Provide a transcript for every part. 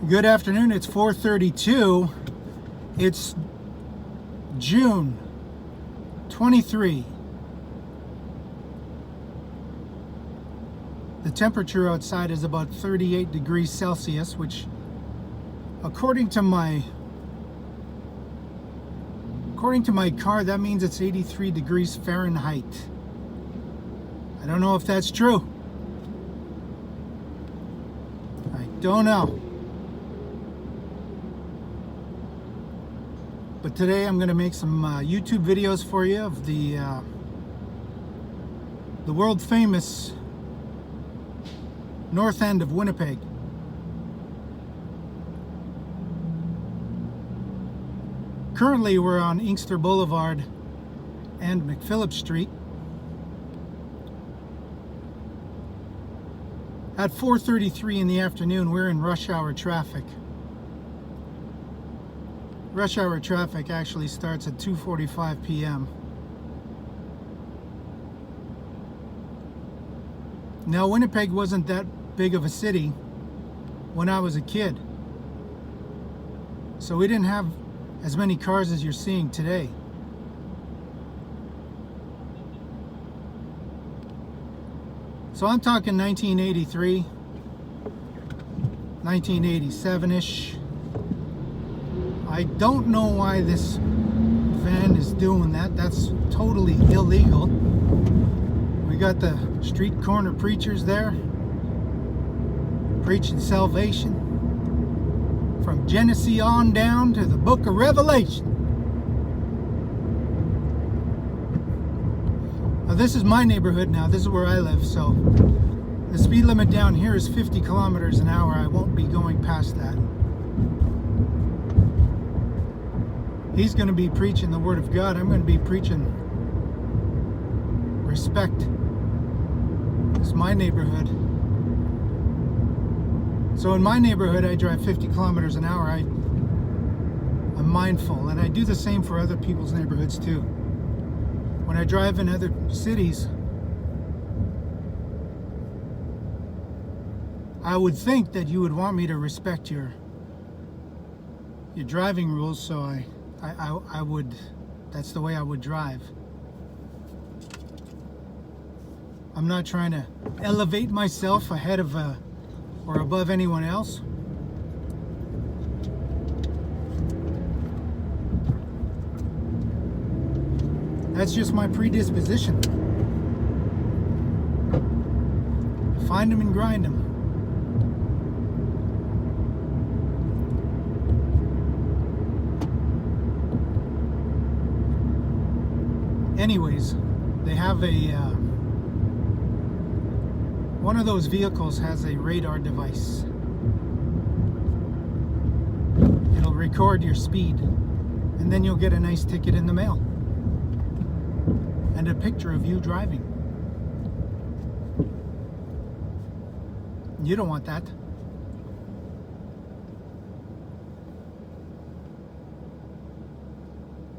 Good afternoon. It's 4:32. It's June 23. The temperature outside is about 38 degrees Celsius, which according to my car, that means it's 83 degrees Fahrenheit. I don't know if that's true. I don't know. But today I'm going to make some YouTube videos for you of the world famous north end of Winnipeg. Currently we're on Inkster Boulevard and McPhillip Street. At 4:33 in the afternoon, we're in rush hour traffic. Rush hour traffic actually starts at 2:45 p.m. Now, Winnipeg wasn't that big of a city when I was a kid, so we didn't have as many cars as you're seeing today. So I'm talking 1983, 1987-ish. I don't know why this van is doing that. That's totally illegal. We got the street corner preachers there preaching salvation from Genesis on down to the book of Revelation. Now this is my neighborhood now. This is where I live, so the speed limit down here is 50 kilometers an hour. I won't be going past that. He's going to be preaching the Word of God. I'm going to be preaching respect. It's my neighborhood. So in my neighborhood, I drive 50 kilometers an hour. I'm mindful, and I do the same for other people's neighborhoods too. When I drive in other cities, I would think that you would want me to respect your driving rules, so I would, that's the way I would drive. I'm not trying to elevate myself ahead of or above anyone else. That's just my predisposition. Find them and grind them. Anyways, they have one of those vehicles has a radar device. It'll record your speed, and then you'll get a nice ticket in the mail and a picture of you driving. You don't want that.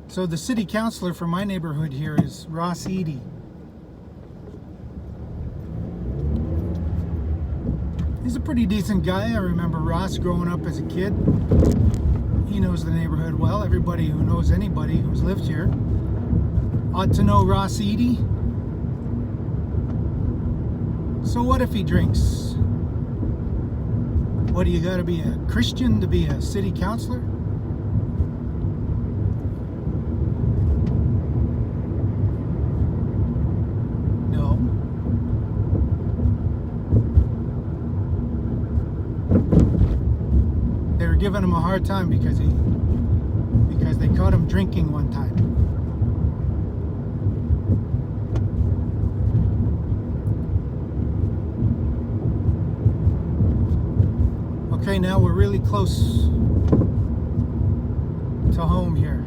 So the city councilor for my neighborhood here is Ross Eady. He's a pretty decent guy. I remember Ross growing up as a kid. He knows the neighborhood well. Everybody who knows anybody who's lived here ought to know Ross Eady. So what if he drinks? What, do you gotta be a Christian to be a city councilor? Giving him a hard time because they caught him drinking one time. Okay, now we're really close to home here,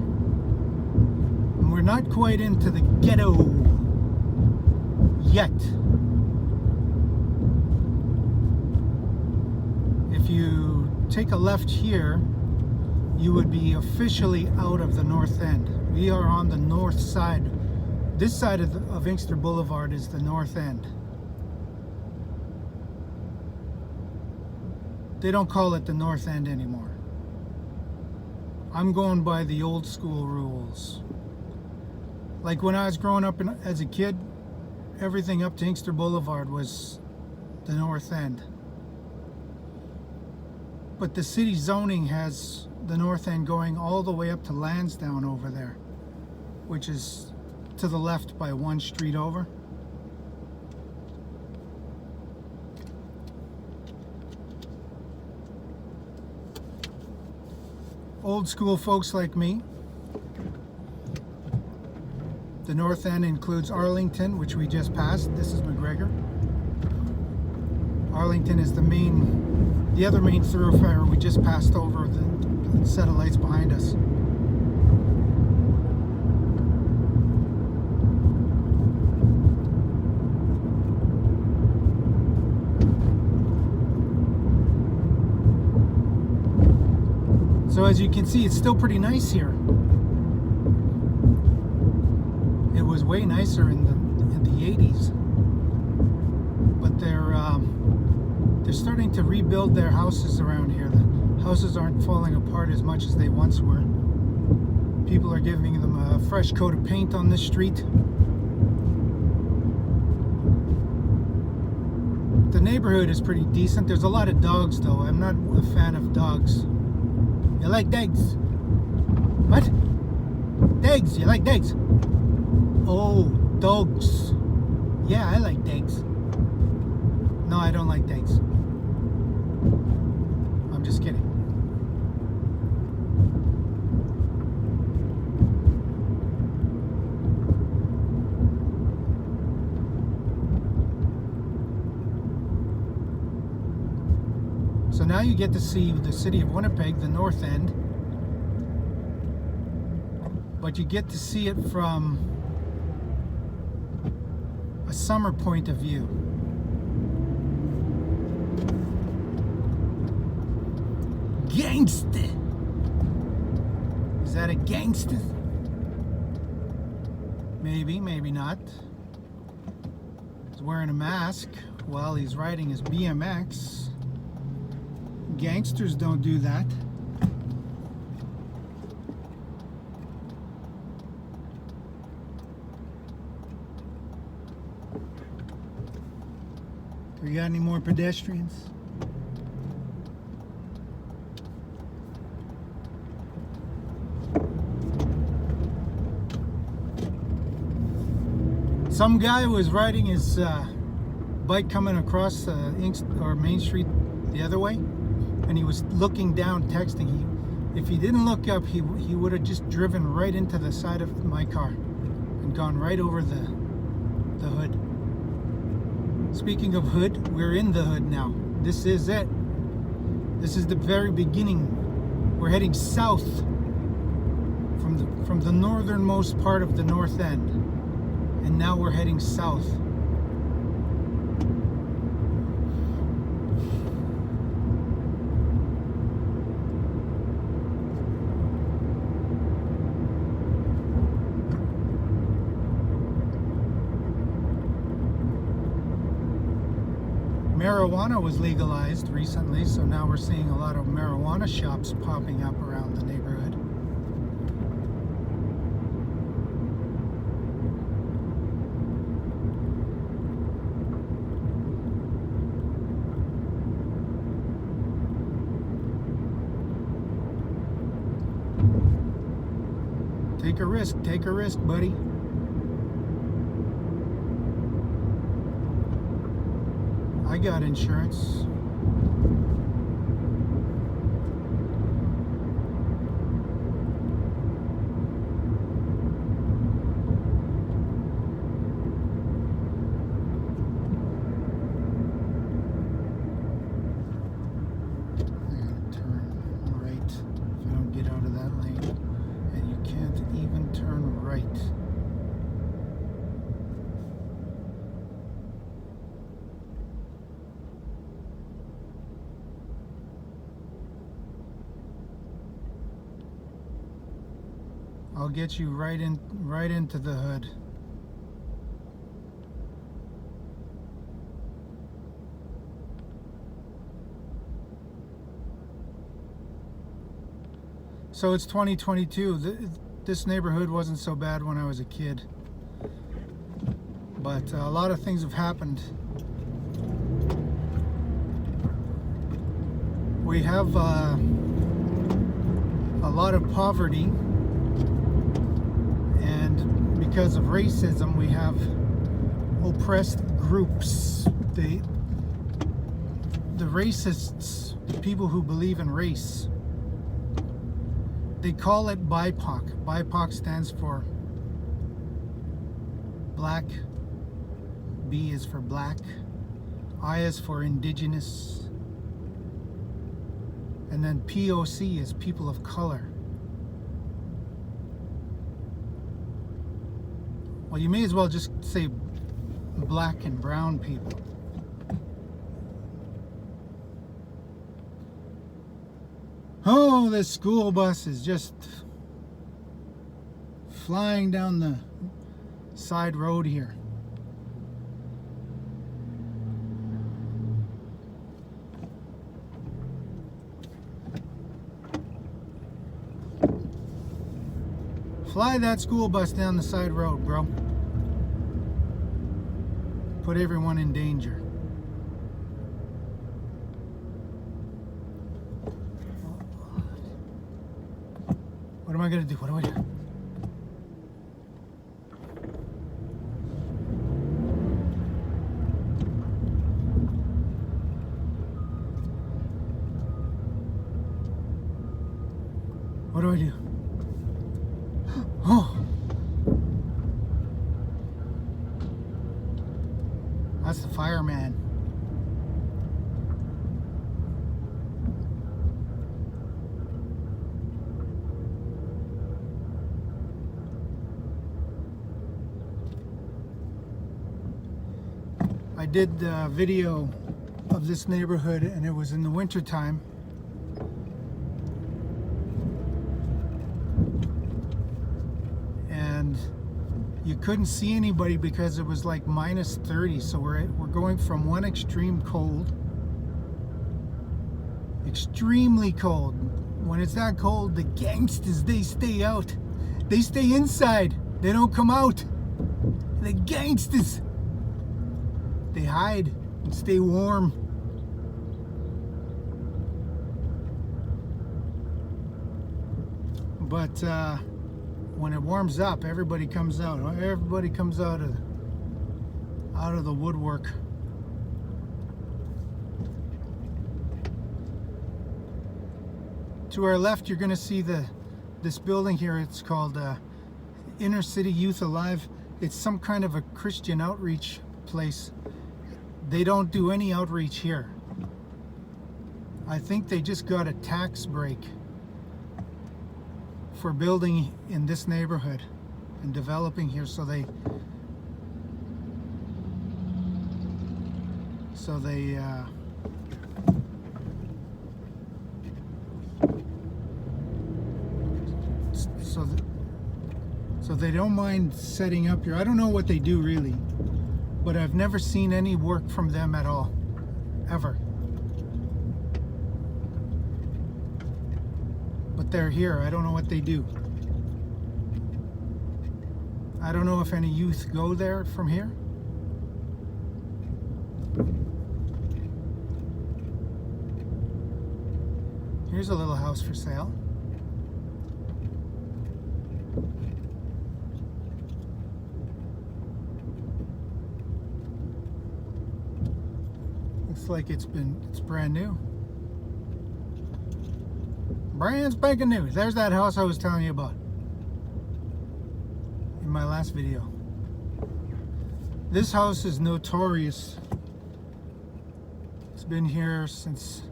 and we're not quite into the ghetto yet. If you take a left here, you would be officially out of the north end. We are on the north side. This side of Inkster Boulevard is the north end. they don't call it the North End anymore. I'm going by the old school rules. Like when I was growing up as a kid, everything up to Inkster Boulevard was the North End. But the city zoning has the North End going all the way up to Lansdowne over there, which is to the left by one street over. Old school folks like me, the North End includes Arlington, which we just passed. This is McGregor. Arlington is the other main thoroughfare we just passed over the set of lights behind us. So as you can see, it's still pretty nice here. It was way nicer in the 80s, but they're starting to rebuild their houses around here. The houses aren't falling apart as much as they once were. People are giving them a fresh coat of paint on this street. The neighborhood is pretty decent. There's a lot of dogs though. I'm not a fan of dogs. You like dogs? What? Dogs, you like dogs? Oh, dogs. Yeah, I like dogs. No, I don't like dogs. I'm just kidding. So now you get to see the city of Winnipeg, the North End, but you get to see it from a summer point of view. Gangster! Is that a gangster? Maybe, maybe not. He's wearing a mask while he's riding his BMX. Gangsters don't do that. We got any more pedestrians? Some guy was riding his bike coming across Main Street the other way, and he was looking down texting. If he didn't look up, he would have just driven right into the side of my car and gone right over the hood. Speaking of hood, we're in the hood now. This is it. This is the very beginning. We're heading south from the northernmost part of the North End, and now we're heading south. Marijuana was legalized recently, so now we're seeing a lot of marijuana shops popping up around the neighborhood. Take a risk, buddy. I got insurance. I'll get you right into the hood. So it's 2022. This neighborhood wasn't so bad when I was a kid. But a lot of things have happened. We have a lot of poverty, and because of racism, we have oppressed groups. The racists, the people who believe in race, they call it BIPOC. BIPOC stands for Black, B is for Black, I is for Indigenous, and then POC is people of color. Well, you may as well just say black and brown people. Oh, this school bus is just flying down the side road here. Fly that school bus down the side road, bro. Put everyone in danger. What am I gonna do? What do I do? What do I do? Oh! That's the fireman. I did a video of this neighborhood, and it was in the winter time. And you couldn't see anybody because it was like minus 30. So we're going from one extreme cold, extremely cold. When it's that cold, the gangsters, they stay out. They stay inside. They don't come out. The gangsters, they hide and stay warm. But when it warms up, everybody comes out. Everybody comes out of the woodwork. To our left, you're going to see this building here. It's called Inner City Youth Alive. It's some kind of a Christian outreach place. They don't do any outreach here. I think they just got a tax break for building in this neighborhood and developing here, so they don't mind setting up here. I don't know what they do really, but I've never seen any work from them at all, ever. But they're here. I don't know what they do. I don't know if any youth go there from here. Here's a little house for sale. Looks like it's brand new. Brand spanking new. There's that house I was telling you about in my last video. This house is Notorious. It's been here since,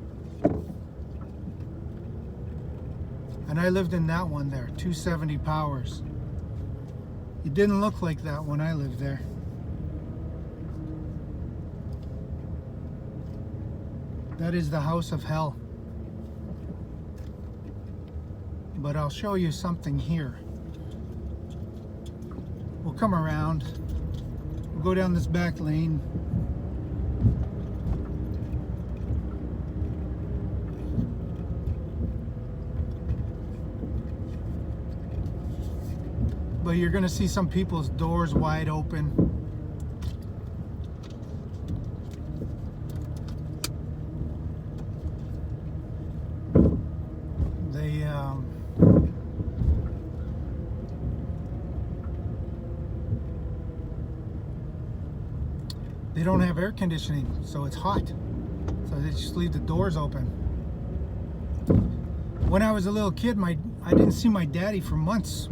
and I lived in that one there, 270 Powers. It didn't look like that when I lived there. That is the house of hell. But I'll show you something here. We'll come around. We'll go down this back lane. But you're gonna see some people's doors wide open. They don't have air conditioning, so it's hot. So they just leave the doors open. When I was a little kid, I didn't see my daddy for months.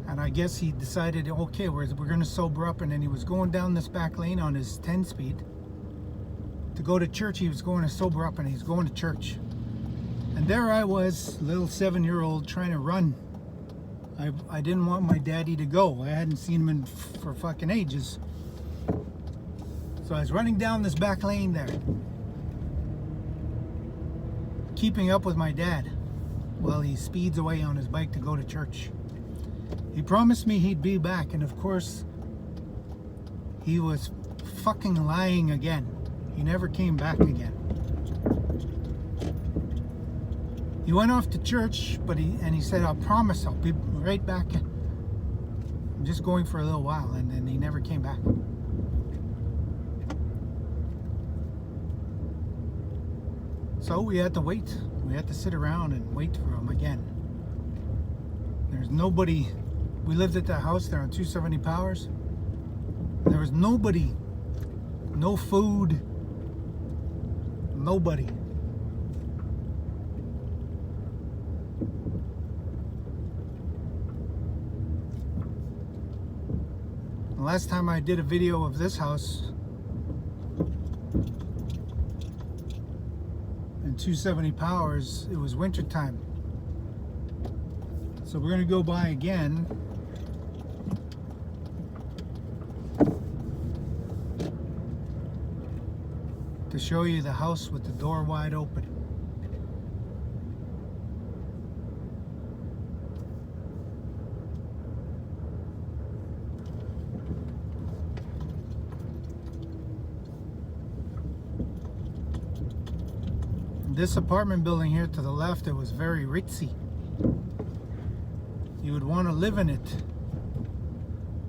And I guess he decided, okay, we're going to sober up. And then he was going down this back lane on his 10-speed to go to church. He was going to sober up, and he's going to church. And there I was, little 7-year-old, trying to run. I didn't want my daddy to go. I hadn't seen him for fucking ages. So I was running down this back lane there, keeping up with my dad while he speeds away on his bike to go to church. He promised me he'd be back, and of course, he was fucking lying again. He never came back again. He went off to church, but he said, "I'll promise I'll be right back. I'm just going for a little while," and then he never came back. So we had to wait. We had to sit around and wait for him again. There's nobody. We lived at that house there on 270 Powers. There was nobody. No food. Nobody. The last time I did a video of this house, in 270 Powers, it was winter time. So we're gonna go by again. To show you the house with the door wide open. This apartment building here to the left, it was very ritzy. You would want to live in it.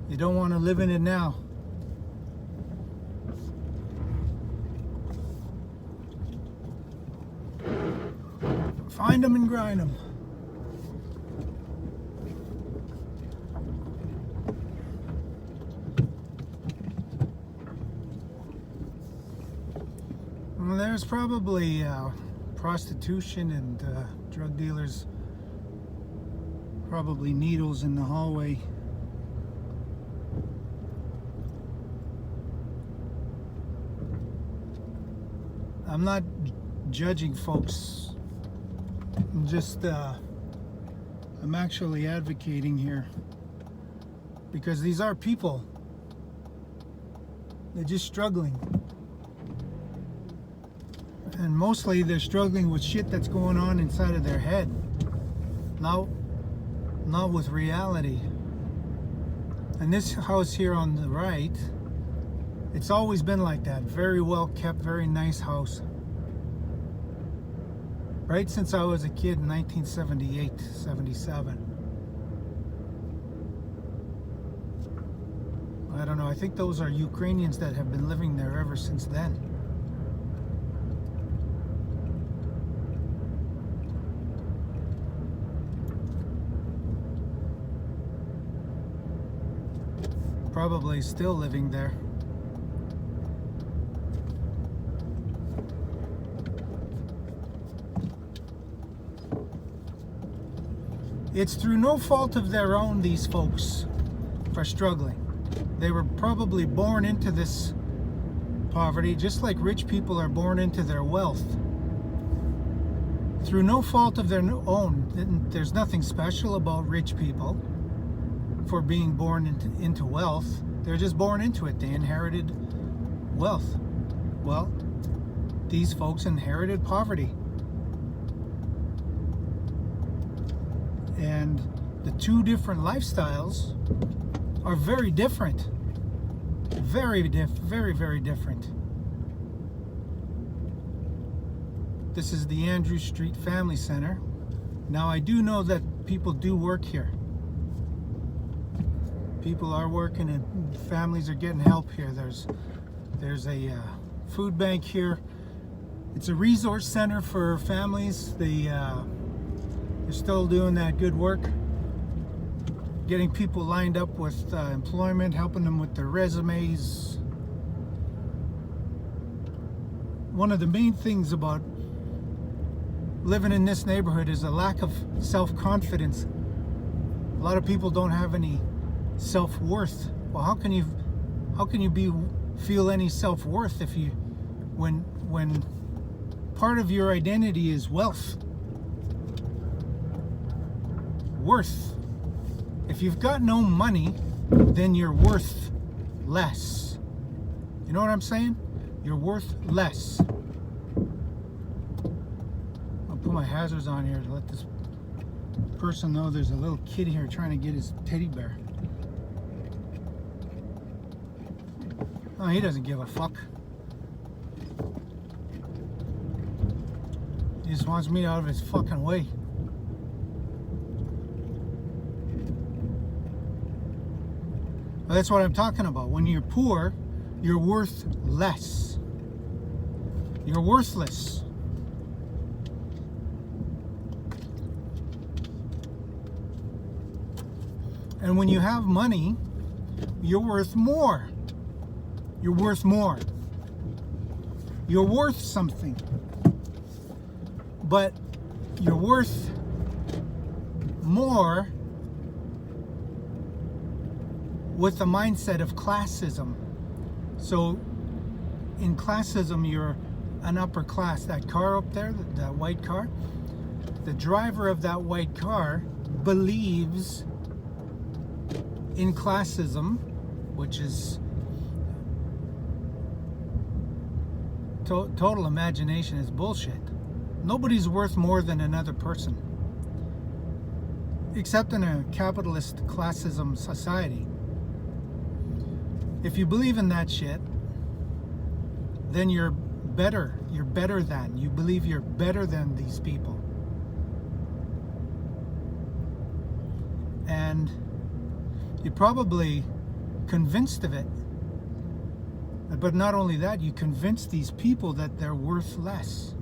You don't want to live in it now. Find them and grind them. Well, there's probably prostitution and drug dealers, probably needles in the hallway. I'm not judging folks. I'm actually advocating here, because these are people. They're just struggling. And mostly they're struggling with shit that's going on inside of their head. Not with reality. And this house here on the right, it's always been like that. Very well kept, very nice house. Right since I was a kid in 1978, 77. I don't know, I think those are Ukrainians that have been living there ever since then. Probably still living there. It's through no fault of their own these folks are struggling. They were probably born into this poverty, just like rich people are born into their wealth. Through no fault of their own. There's nothing special about rich people for being born into wealth. They're just born into it. They inherited wealth. Well, these folks inherited poverty. And the two different lifestyles are very different. Very, very different. This is the Andrew Street Family Center. Now, I do know that people do work here. People are working and families are getting help here. There's a food bank here. It's a resource center for families. They're still doing that good work, getting people lined up with employment, helping them with their resumes. One of the main things about living in this neighborhood is a lack of self-confidence. A lot of people don't have any self-worth. Well, how can you feel any self-worth if you when part of your identity is wealth? Worth. If you've got no money, then you're worth less. You know what I'm saying? You're worth less. I'll put my hazards on here to let this person know there's a little kid here trying to get his teddy bear. Oh, he doesn't give a fuck. He just wants me out of his fucking way. Well, that's what I'm talking about. When you're poor, you're worth less. You're worthless. And when you have money, you're worth more. You're worth more. You're worth something. But you're worth more with the mindset of classism. So in classism, you're an upper class. That car up there, that white car, the driver of that white car believes in classism, which is total imagination, is bullshit. Nobody's worth more than another person, except in a capitalist classism society. If you believe in that shit, then you're better. You're better than. You believe you're better than these people. And you're probably convinced of it. But not only that, you convince these people that they're worth less.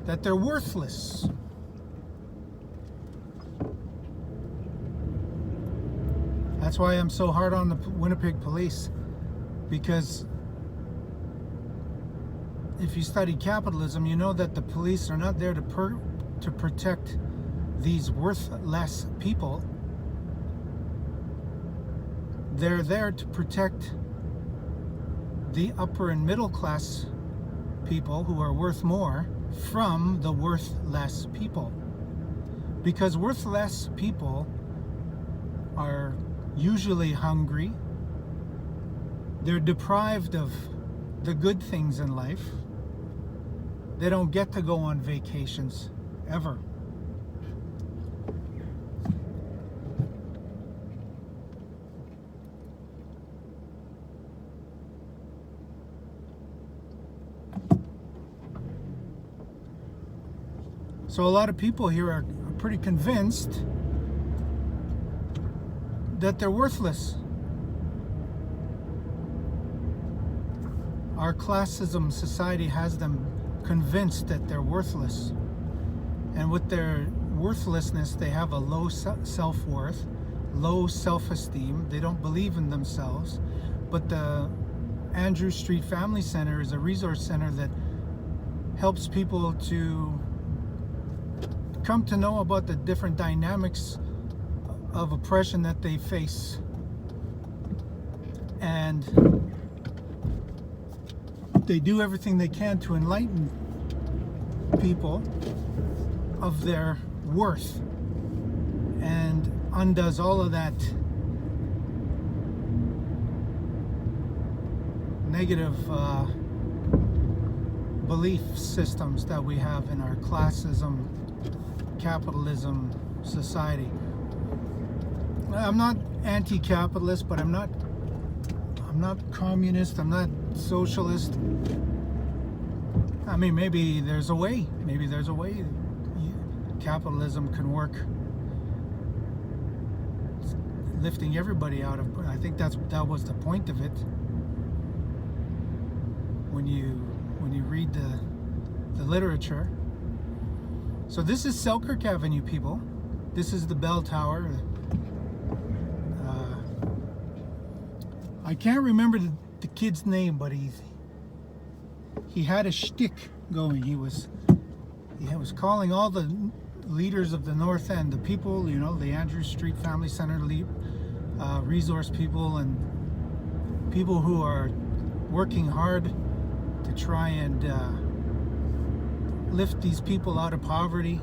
That they're worthless. That's why I'm so hard on the Winnipeg police, because if you study capitalism, you know that the police are not there to protect these worthless people. They're there to protect the upper and middle class people who are worth more from the worthless people. Because worthless people are usually hungry. They're deprived of the good things in life. They don't get to go on vacations ever. So a lot of people here are pretty convinced that they're worthless. Our classism society has them convinced that they're worthless. And with their worthlessness, they have a low self-worth, low self-esteem. They don't believe in themselves. But the Andrew Street Family Center is a resource center that helps people to come to know about the different dynamics of oppression that they face, and they do everything they can to enlighten people of their worth, and undoes all of that negative belief systems that we have in our classism, capitalism society. I'm not anti-capitalist, but I'm not communist, I'm not socialist. I mean, maybe there's a way capitalism can work lifting everybody out of. I think that was the point of it. When you read the literature. So this is Selkirk Avenue, people. This is the bell tower. I can't remember the kid's name, but he had a shtick going. He was calling all the leaders of the North End, the people, you know, the Andrews Street Family Center resource people, and people who are working hard to try and lift these people out of poverty.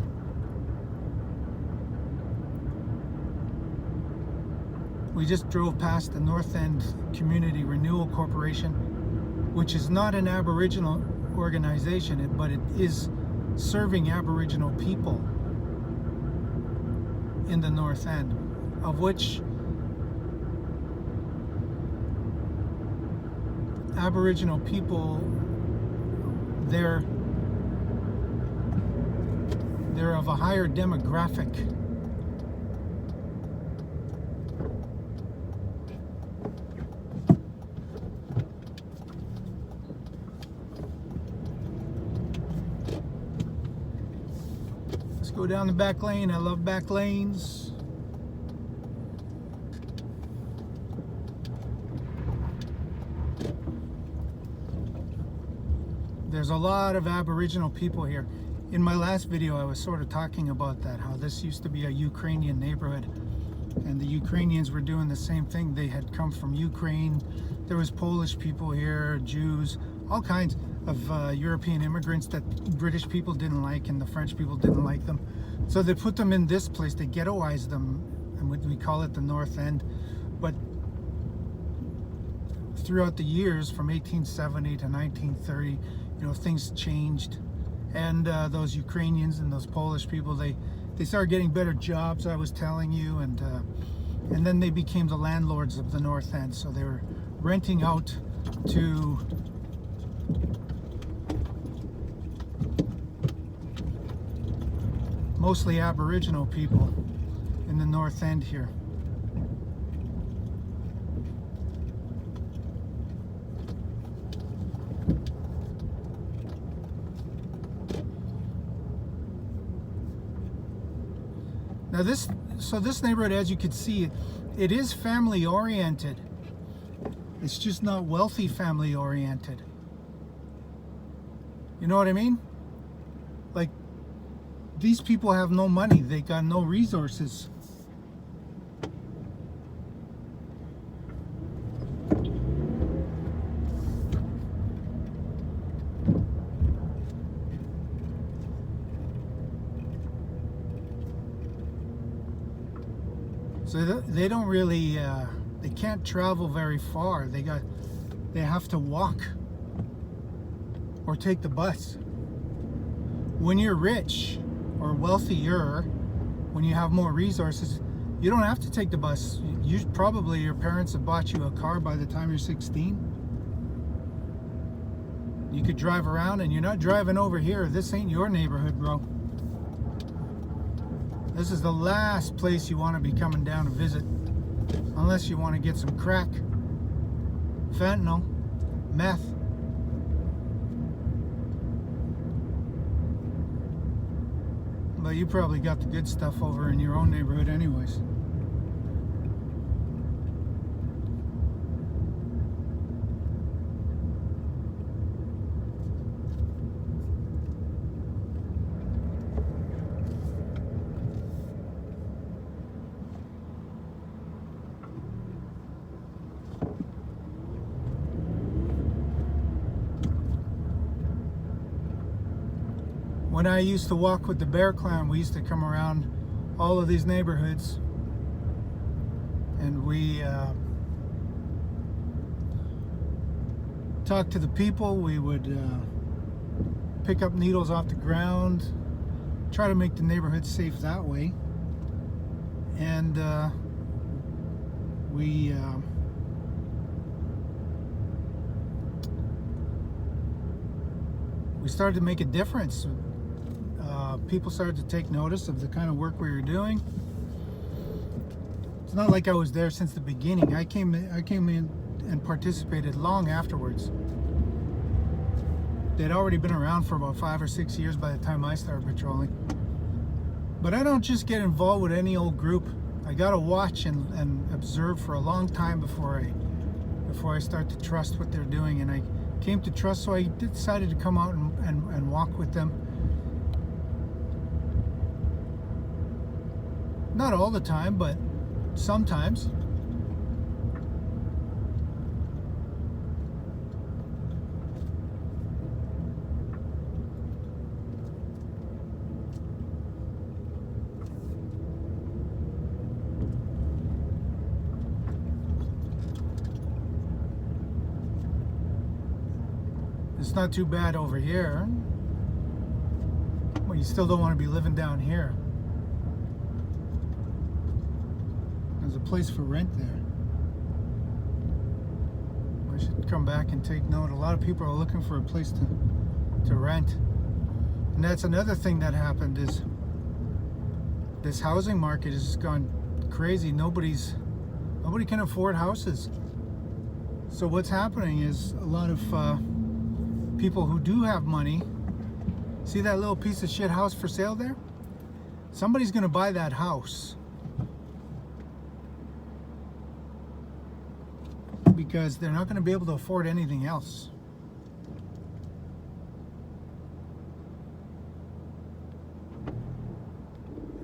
We just drove past the North End Community Renewal Corporation, which is not an Aboriginal organization, but it is serving Aboriginal people in the North End, of which Aboriginal people, they're of a higher demographic. Let's go down the back lane. I love back lanes. There's a lot of Aboriginal people here. In my last video, I was sort of talking about that, how this used to be a Ukrainian neighborhood, and the Ukrainians were doing the same thing. They had come from Ukraine. There was Polish people here, Jews, all kinds of European immigrants that British people didn't like and the French people didn't like them. So they put them in this place. They ghettoized them, and we call it the North End. But throughout the years, from 1870 to 1930, you know, things changed. And those Ukrainians and those Polish people, they started getting better jobs, I was telling you, and then they became the landlords of the North End. So they were renting out to mostly Aboriginal people in the North End here. Now this neighborhood, as you can see, it is family oriented. It's just not wealthy family oriented. You know what I mean? Like, these people have no money. They got no resources. So they don't really, they can't travel very far. They have to walk or take the bus. When you're rich or wealthier, when you have more resources, you don't have to take the bus. Probably your parents have bought you a car by the time you're 16. You could drive around, and you're not driving over here. This ain't your neighborhood, bro. This is the last place you want to be coming down to visit, unless you want to get some crack, fentanyl, meth. But you probably got the good stuff over in your own neighborhood anyways. When I used to walk with the Bear Clan, we used to come around all of these neighborhoods, and we talked to the people. We would pick up needles off the ground, try to make the neighborhood safe that way, and we started to make a difference. People started to take notice of the kind of work we were doing. It's not like I was there since the beginning. I came in and participated long afterwards. They'd already been around for about 5 or 6 years by the time I started patrolling. But I don't just get involved with any old group. I gotta watch and observe for a long time before I start to trust what they're doing. And I came to trust, so I decided to come out and walk with them. Not all the time, but sometimes. It's not too bad over here. Well, you still don't want to be living down here. There's a place for rent there. I should come back and take note. A lot of people are looking for a place to rent. And that's another thing that happened is this housing market has gone crazy. Nobody can afford houses. So what's happening is a lot of people who do have money, see that little piece of shit house for sale there? Somebody's gonna buy that house because they're not gonna be able to afford anything else.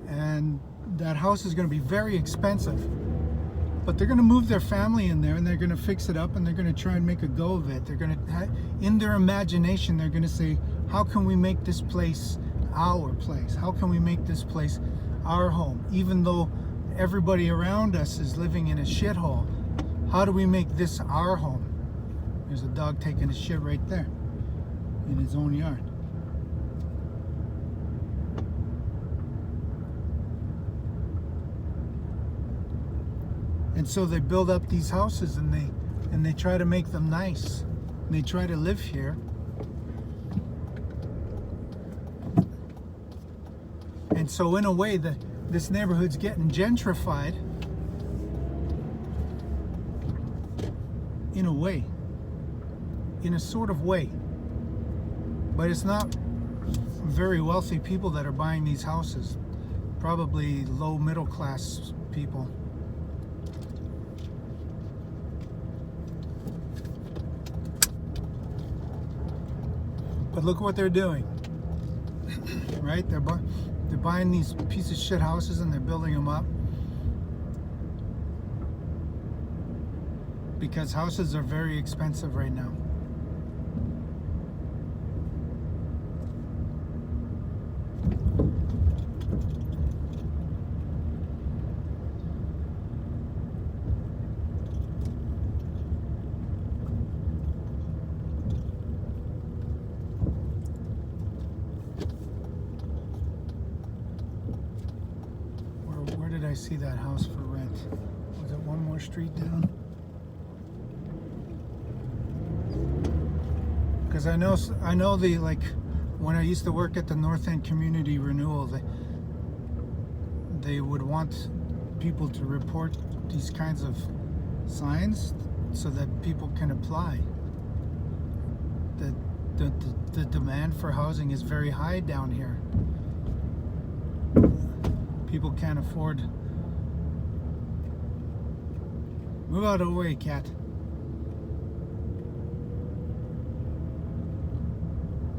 And that house is gonna be very expensive. But they're going to move their family in there and they're going to fix it up and they're going to try and make a go of it. They're going to, in their imagination, they're going to say, how can we make this place our place? How can we make this place our home? Even though everybody around us is living in a shithole, how do we make this our home? There's a dog taking a shit right there in his own yard. And so they build up these houses and they try to make them nice. And they try to live here. And so in a way, this neighborhood's getting gentrified. In a way. In a sort of way. But it's not very wealthy people that are buying these houses. Probably low middle class people. But look what they're doing, right? They're buying these piece of shit houses and they're building them up because houses are very expensive right now. I see that house for rent. Was it one more street down? Because I know the, like, when I used to work at the North End Community Renewal, they would want people to report these kinds of signs so that people can apply. The demand for housing is very high down here. People can't afford. Move out of the way, cat.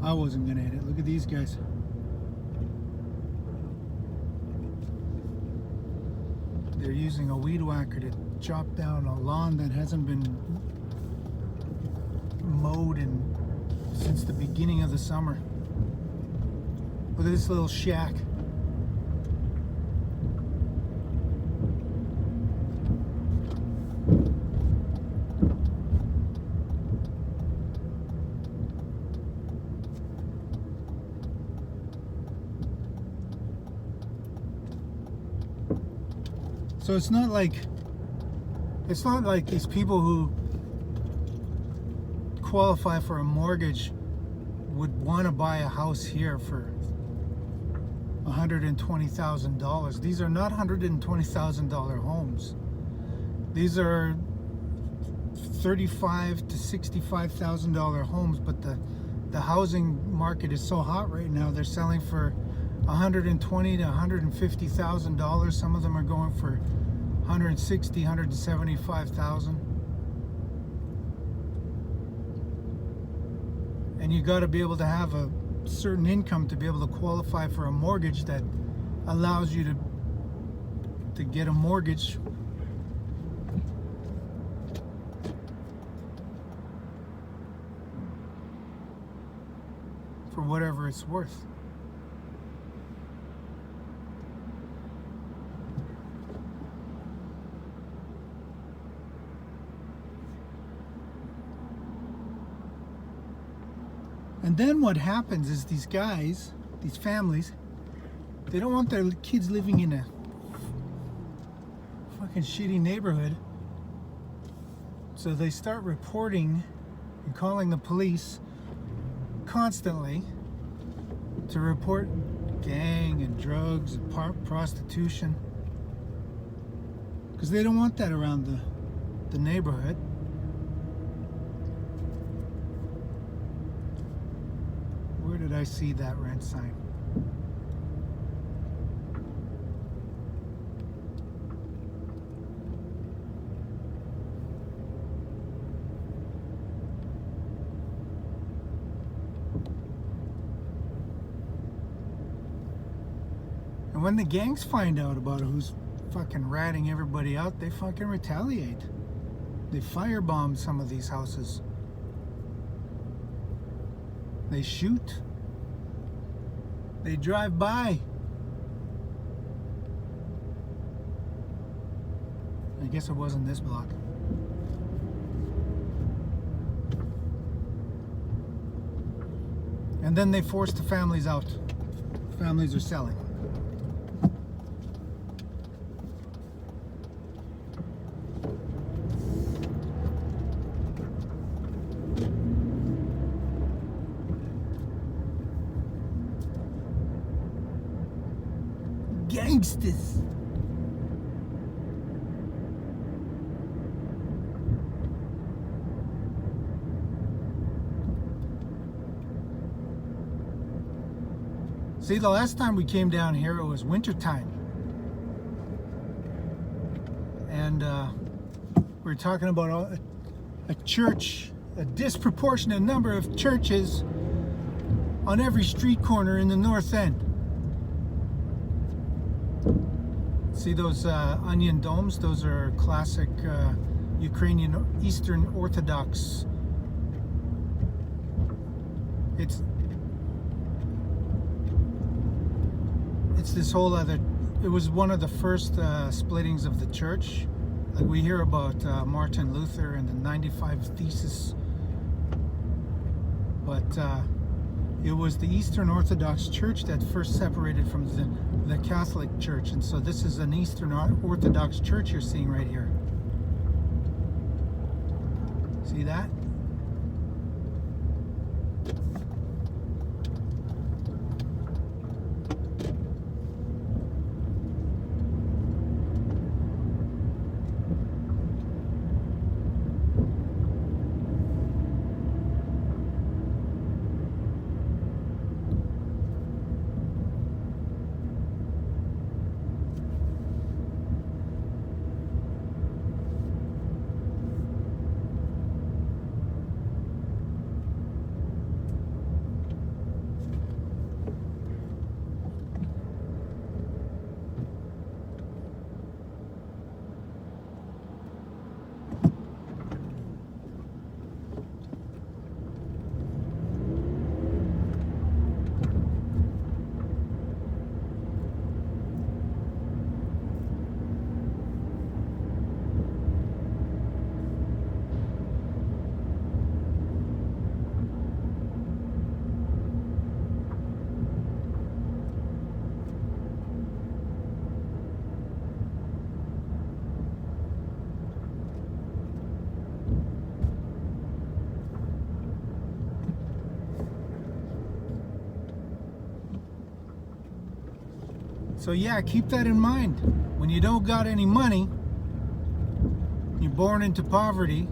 I wasn't gonna hit it. Look at these guys. They're using a weed whacker to chop down a lawn that hasn't been mowed since the beginning of the summer. Look at this little shack. So it's not like these people who qualify for a mortgage would want to buy a house here for $120,000. These are not $120,000 homes. These are $35,000 to $65,000 homes, but the housing market is so hot right now. They're selling for $120,000 to $150,000. Some of them are going for $160,000, $175,000. And you got to be able to have a certain income to be able to qualify for a mortgage that allows you to get a mortgage for whatever it's worth. And then what happens is these guys, these families, they don't want their kids living in a fucking shitty neighborhood. So they start reporting and calling the police constantly to report gang and drugs and prostitution. Because they don't want that around the neighborhood. Where did I see that rent sign? And when the gangs find out about who's fucking ratting everybody out, they fucking retaliate. They firebomb some of these houses. They shoot. They drive by. I guess it wasn't this block. And then they force the families out. Families are selling. Gangsters. See, the last time we came down here, it was winter time, and we were talking about a church, a disproportionate number of churches on every street corner in the North End. See those onion domes? Those are classic Ukrainian Eastern Orthodox. It's this whole other. It was one of the first splittings of the church. Like we hear about Martin Luther and the 95 Thesis, but it was the Eastern Orthodox Church that first separated from the Catholic Church. And so this is an Eastern Orthodox Church you're seeing right here. See that? So yeah, keep that in mind. When you don't got any money, you're born into poverty,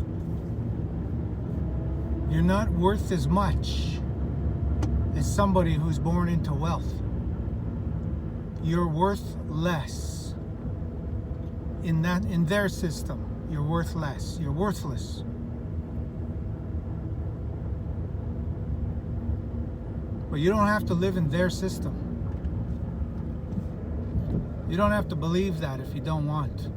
you're not worth as much as somebody who's born into wealth. You're worth less. In their system, you're worth less. You're worthless. But you don't have to live in their system. You don't have to believe that if you don't want.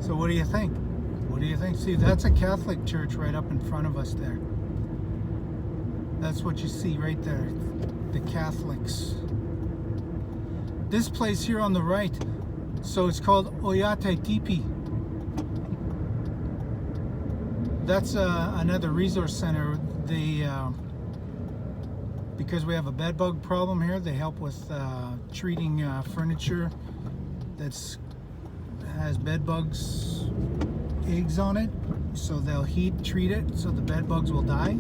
So what do you think? What do you think? See, that's a Catholic church right up in front of us there. That's what you see right there. The Catholics. This place here on the right, so it's called Oyate Tipi. That's another resource center. They, because we have a bedbug problem here, they help with treating furniture that's has bed bugs eggs on it, so they'll heat treat it so the bed bugs will die.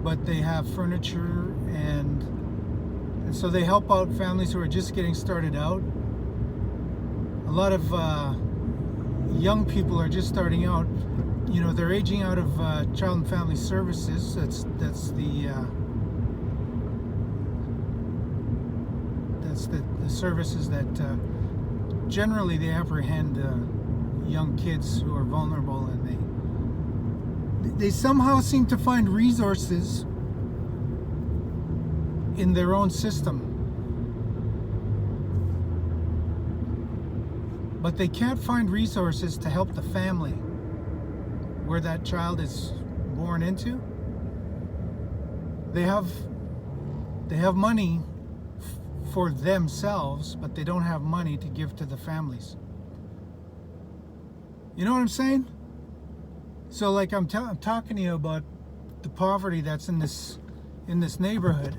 But they have furniture and so they help out families who are just getting started out. A lot of young people are just starting out. You know, they're aging out of child and family services. That's the services that generally they apprehend young kids who are vulnerable, and they somehow seem to find resources in their own system, but they can't find resources to help the family where that child is born into. They have money for themselves, but they don't have money to give to the families. You know what I'm saying? So like I'm talking to you about the poverty that's in this neighborhood,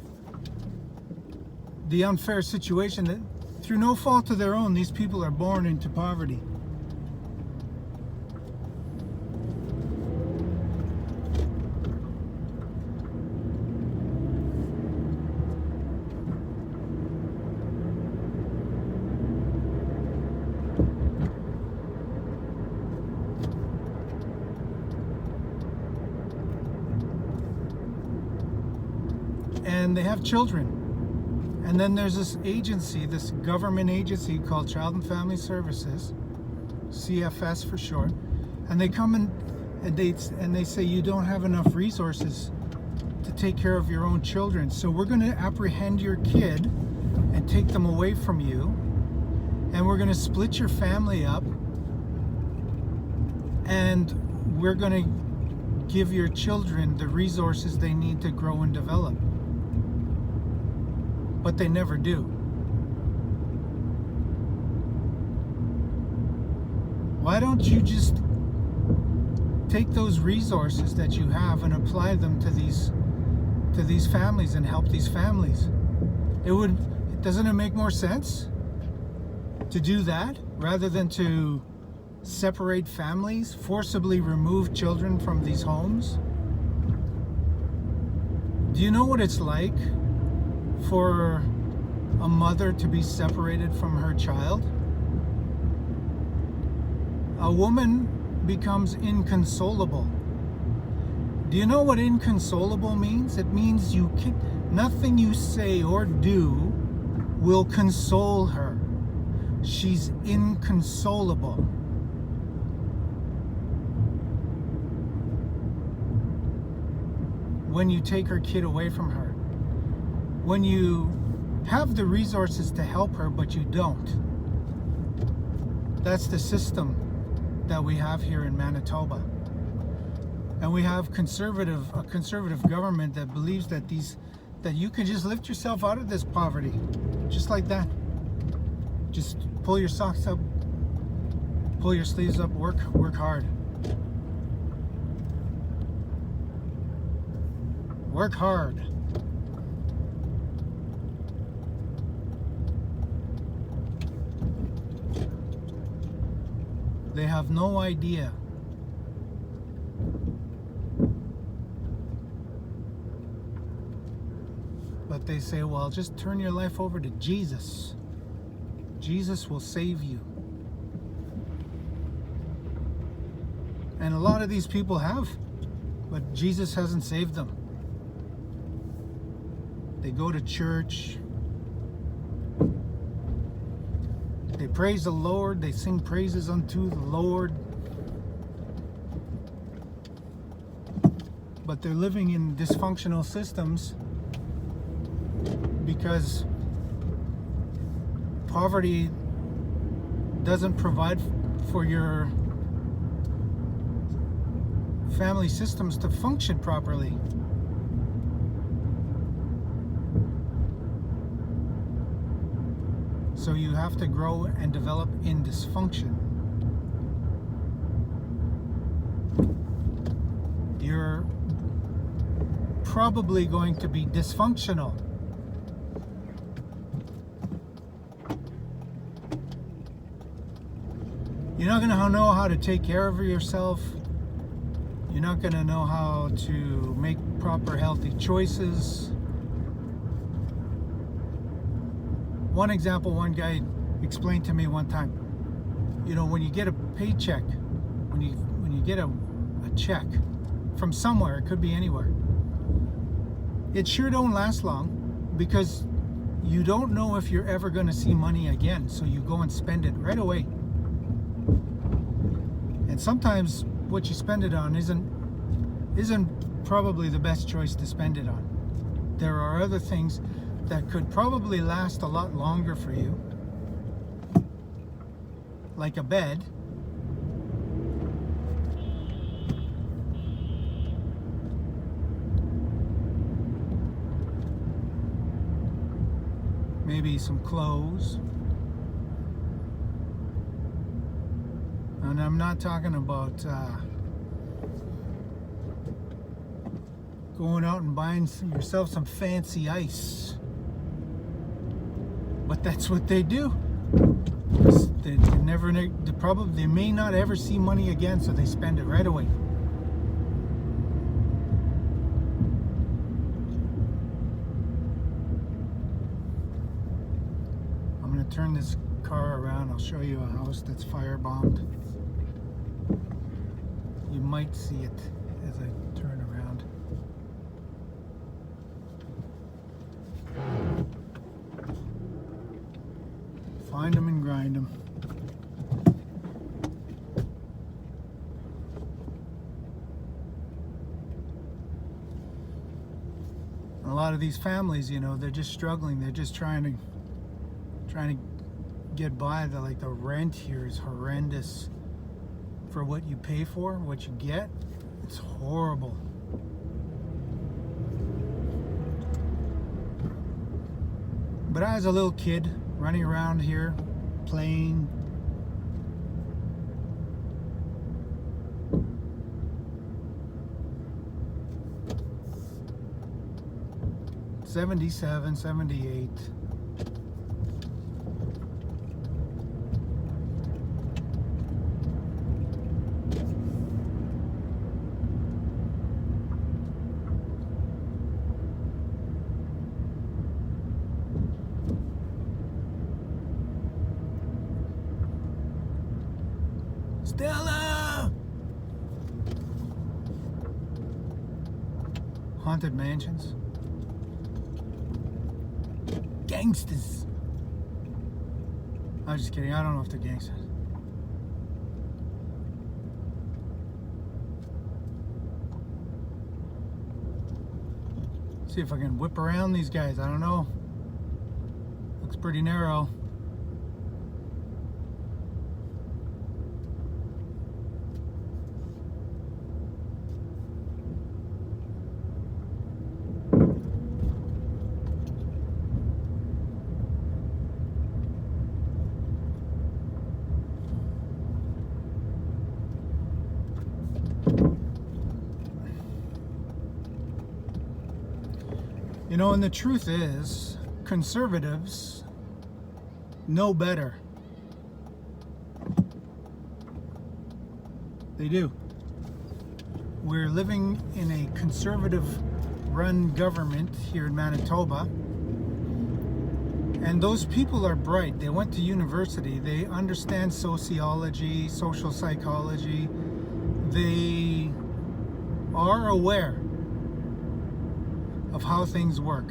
the unfair situation that through no fault of their own, these people are born into poverty. And they have children. And then there's this agency, this government agency called Child and Family Services, CFS for short, and they come and they say you don't have enough resources to take care of your own children, so we're going to apprehend your kid and take them away from you, and we're going to split your family up, and we're going to give your children the resources they need to grow and develop. But they never do. Why don't you just take those resources that you have and apply them to these families and help these families? Doesn't it make more sense to do that rather than to separate families, forcibly remove children from these homes? Do you know what it's like for a mother to be separated from her child? A woman becomes inconsolable. Do you know what inconsolable means? It means nothing you say or do will console her. She's inconsolable. when you take her kid away from her. When you have the resources to help her, but you don't. That's the system that we have here in Manitoba. And we have a conservative government that believes that you can just lift yourself out of this poverty. Just like that. Just pull your socks up, pull your sleeves up, work hard. Work hard. They have no idea. But they say, well, just turn your life over to Jesus. Jesus will save you. And a lot of these people have, but Jesus hasn't saved them. They go to church. They praise the Lord. They sing praises unto the Lord. But they're living in dysfunctional systems because poverty doesn't provide for your family systems to function properly. So you have to grow and develop in dysfunction. You're probably going to be dysfunctional. You're not going to know how to take care of yourself. You're not going to know how to make proper healthy choices. One example, one guy explained to me one time, you know, when you get a paycheck, when you get a check from somewhere, it could be anywhere, it sure don't last long because you don't know if you're ever going to see money again, so you go and spend it right away. And sometimes what you spend it on isn't probably the best choice to spend it on. There are other things that could probably last a lot longer for you, like a bed. Maybe some clothes. And I'm not talking about going out and buying yourself some fancy ice. But that's what they do. They may not ever see money again, so they spend it right away. I'm going to turn this car around. I'll show you a house that's firebombed. You might see it as I turn around. Find them and grind them. A lot of these families, you know, they're just struggling. They're just trying to get by. The rent here is horrendous for what you pay for, what you get. It's horrible. But I was a little kid running around here, playing. '77, '78. Stella! Haunted mansions. Gangsters. I'm just kidding. I don't know if they're gangsters. See if I can whip around these guys. I don't know. Looks pretty narrow. You know, and the truth is, conservatives know better. They do. We're living in a conservative-run government here in Manitoba, and those people are bright. They went to university. They understand sociology, social psychology. They are aware of how things work.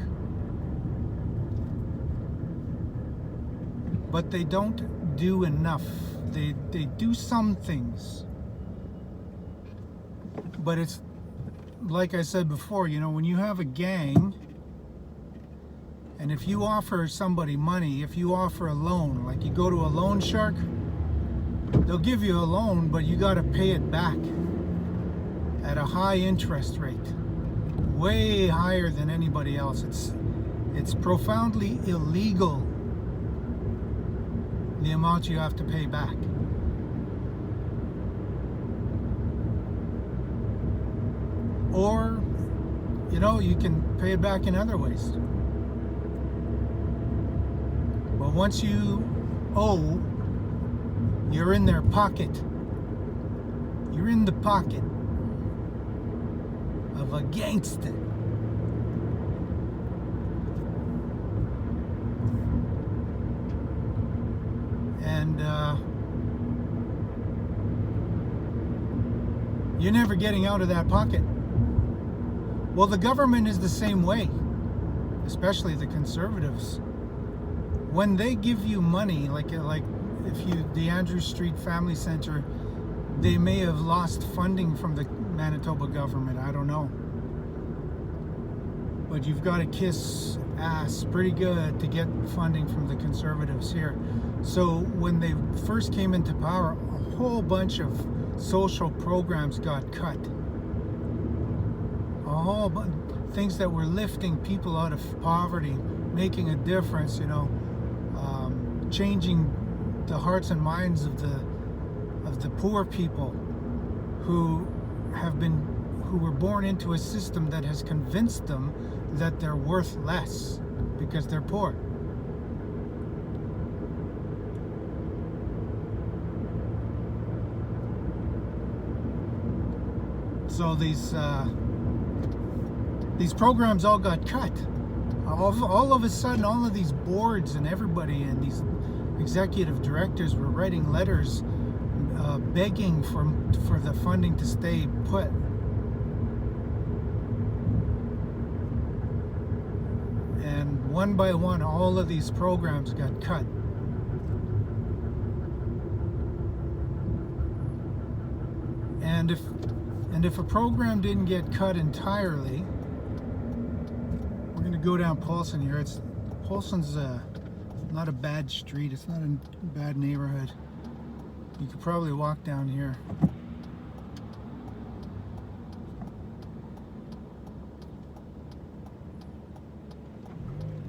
But they don't do enough. They do some things. But it's like I said before, you know, when you have a gang, and if you offer somebody money, if you offer a loan, like you go to a loan shark, they'll give you a loan, but you got to pay it back at a high interest rate. Way higher than anybody else. It's profoundly illegal, the amount you have to pay back. Or, you know, you can pay it back in other ways. But once you owe, you're in their pocket. You're in the pocket of a gangster. And you're never getting out of that pocket. Well, the government is the same way, especially the conservatives. When they give you money, like if you, the Andrew Street Family Center, they may have lost funding from the Manitoba government, I don't know. But you've got to kiss ass pretty good to get funding from the conservatives here. So when they first came into power, a whole bunch of social programs got cut. A whole bunch things that were lifting people out of poverty, making a difference, you know, changing the hearts and minds of the poor people who were born into a system that has convinced them that they're worth less because they're poor. So these programs all got cut. All of a sudden, all of these boards and everybody and these executive directors were writing letters begging for the funding to stay put. And one by one, all of these programs got cut. And if a program didn't get cut entirely, we're going to go down Paulson here. Paulson's not a bad street. It's not a bad neighborhood. You could probably walk down here.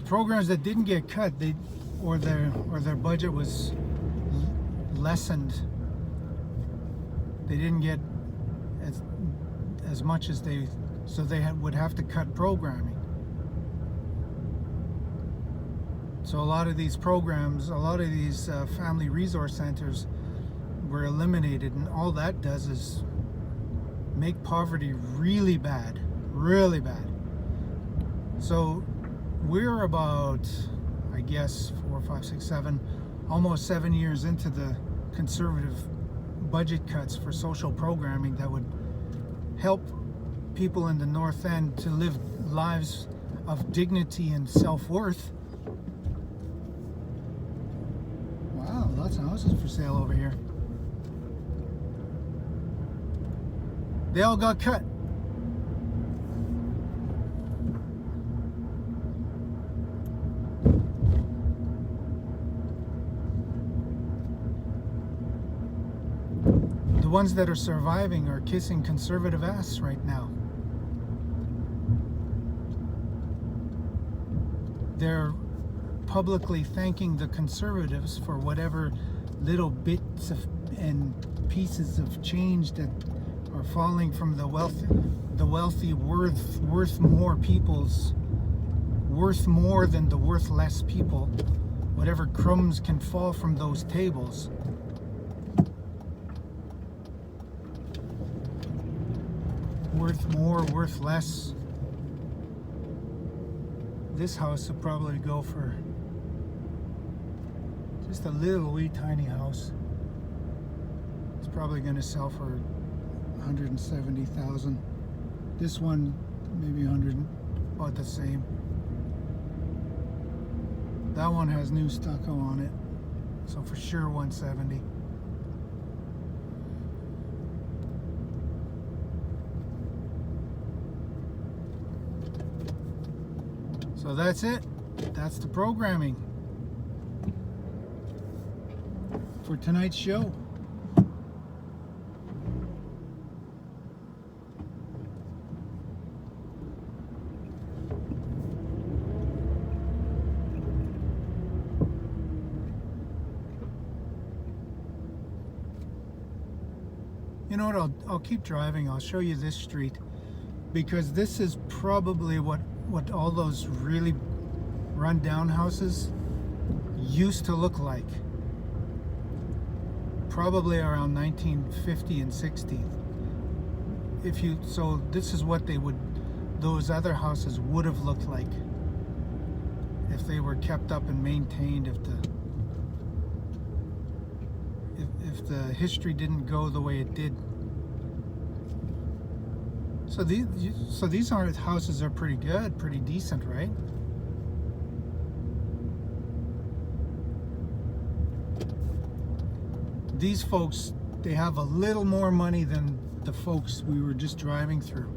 Programs that didn't get cut, or their budget was lessened. They didn't get as much as so they would have to cut programming. So a lot of these programs, a lot of these family resource centers were eliminated, and all that does is make poverty really bad, really bad. So we're about, I guess, 4, 5, 6, 7, almost 7 years into the conservative budget cuts for social programming that would help people in the North End to live lives of dignity and self-worth. Wow, lots of houses for sale over here. They all got cut. the ones that are surviving are kissing conservative ass right now. They're publicly thanking the conservatives for whatever little bits and pieces of change that are falling from the wealthy worth more people's, worth more than the worthless people. Whatever crumbs can fall from those tables. Worth more, worth less. This house would probably go for just a little wee tiny house. It's probably going to sell for $170,000. This one maybe 100, about the same. That one has new stucco on it, so for sure 170. So that's it. That's the programming for tonight's show. You know what, I'll keep driving. I'll show you this street, because this is probably what all those really run-down houses used to look like. Probably around 1950 and 60. So this is what those other houses would have looked like if they were kept up and maintained, if the history didn't go the way it did. So these houses are pretty good, pretty decent, right? These folks, they have a little more money than the folks we were just driving through.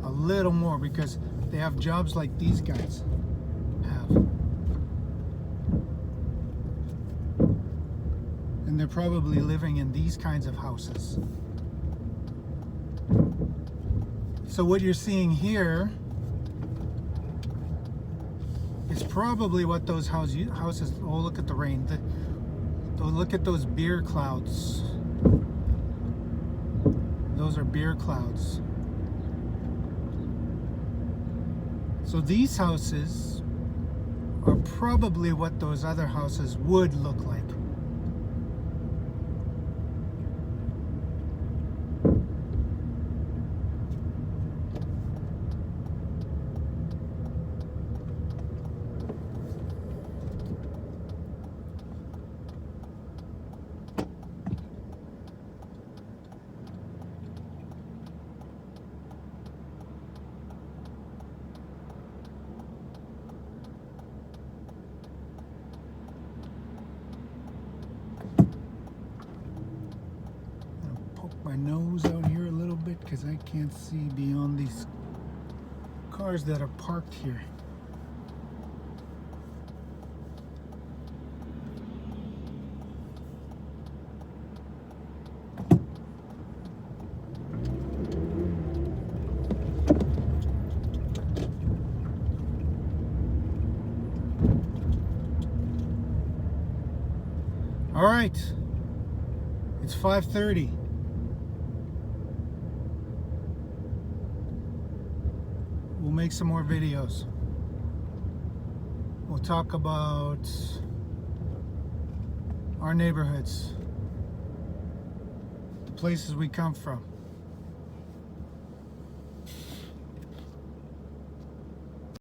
A little more, because they have jobs like these guys have. And they're probably living in these kinds of houses. So what you're seeing here is probably what those houses, oh, look at the rain. Look at those beer clouds. Those are beer clouds. So these houses are probably what those other houses would look like. My nose out here a little bit because I can't see beyond these cars that are parked here. All right, it's 5:30. We'll make some more videos. We'll talk about our neighborhoods, the places we come from.